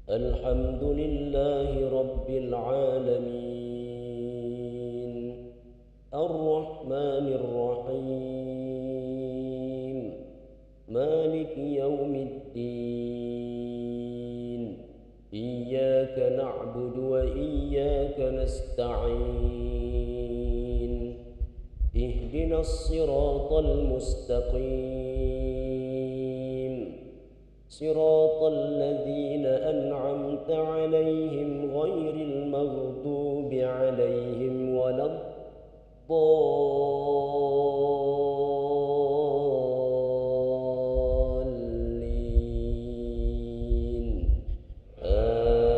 الحمد لله رب العالمين الرحمن الرحيم مالك يوم الدين إياك نعبد وإياك نستعين اهدنا الصراط المستقيم صراط الذين أنعمت عليهم غير المغضوب عليهم ولا الضالين آمين.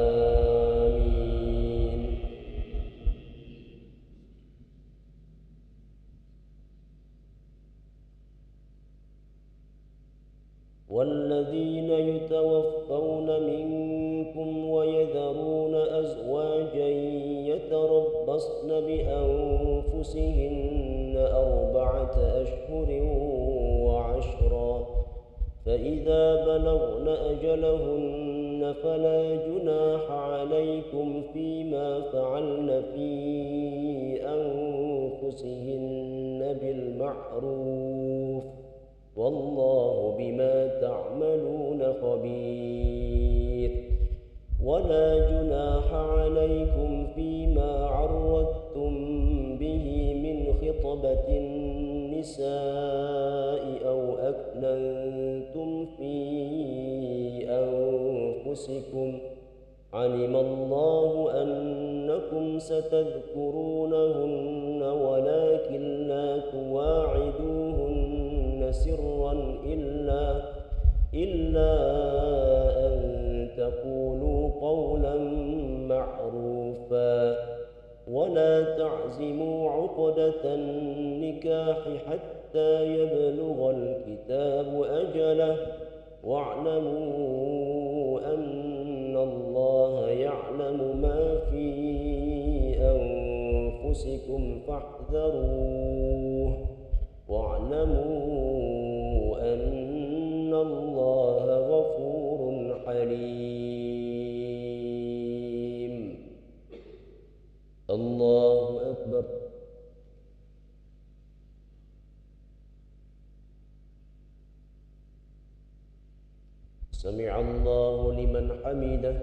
والذين يتوفون منكم ويذرون أزواجا يتربصن بأنفسهن 4 أشهر وعشرا فإذا بلغن أجلهن فلا جناح عليكم فيما فعلن في أنفسهن بالمعروف والله بما تعملون خبير. ولا جناح عليكم فيما عرضتم به من خطبة النساء أو أكننتم في أنفسكم علم الله أنكم ستذكرونهن ولكن لا تواعدوهن سرا إلا أن تقولوا قولا معروفا ولا تعزموا عقدة النكاح النكاح حتى يبلغ الكتاب أجله واعلموا أن الله يعلم ما في أنفسكم فاحذروه واعلموا أن الله غفور حليم. الله أكبر. سمع الله لمن حمده.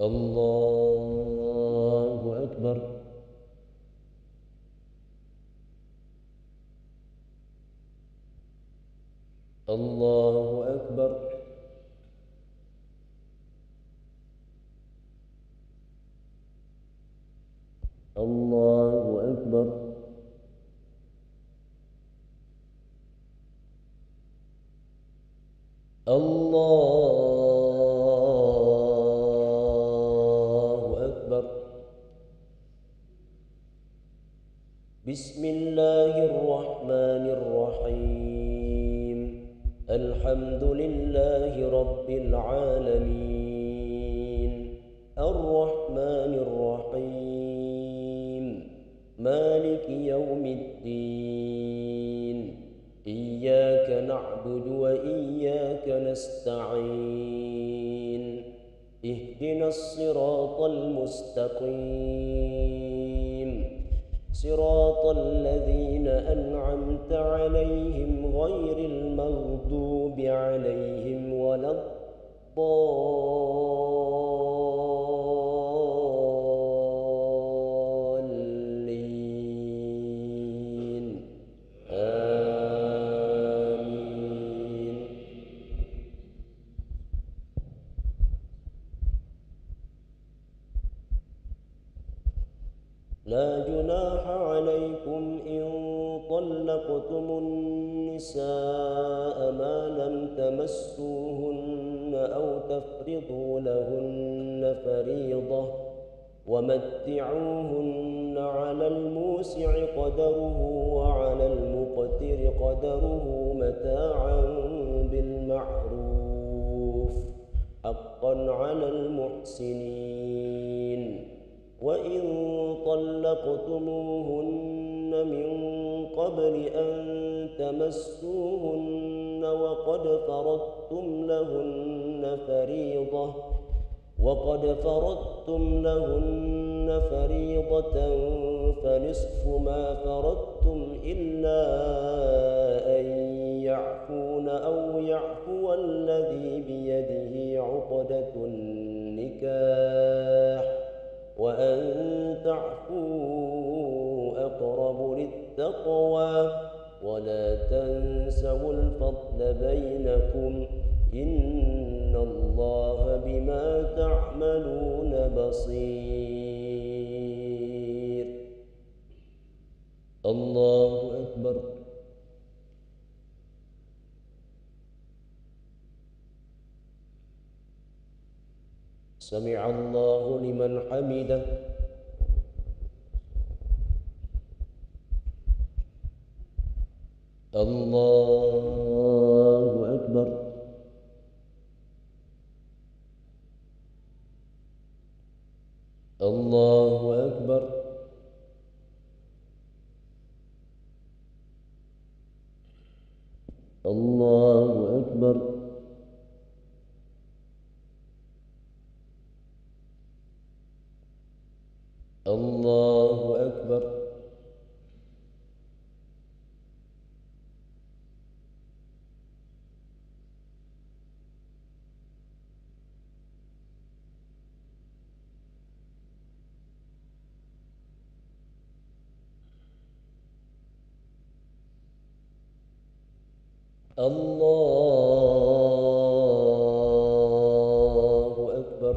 الله أكبر. الله أكبر. الله أكبر. الله أكبر. بسم الله الرحمن الرحيم. الحمد لله رب العالمين الرحمن الرحيم مالك يوم الدين إياك نعبد وإياك نستعين اهدنا الصراط المستقيم صراط الذين أنعمت عليهم غير المغضوب عليهم ولا الضالين آمين. لا جناح عليكم إن طلقتم النساء ما لم تمسوهن أو تفرضوا لهن فريضة ومتعوهن على الموسع قدره وعلى المقتر قدره متاعا بالمعروف حقا على المحسنين. وإن طلقتموهن من قبل أن تمسوهن وقد فرضتم لهن فريضة فنصف ما فرضتم إلا أن يعفون أو يعفو الذي بيده عقدة النكاح وأن تعفوا أقرب للتقوى ولا تنسوا الفضل بينكم إن الله بما تعملون بصير. الله أكبر. سمع الله لمن حمده. الله أكبر. الله أكبر. الله أكبر. الله أكبر. الله أكبر.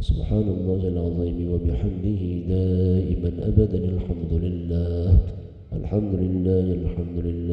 Subhanallahil azim wa bihamdihi daiman abadan. Alhamdulillah. Alhamdulillah.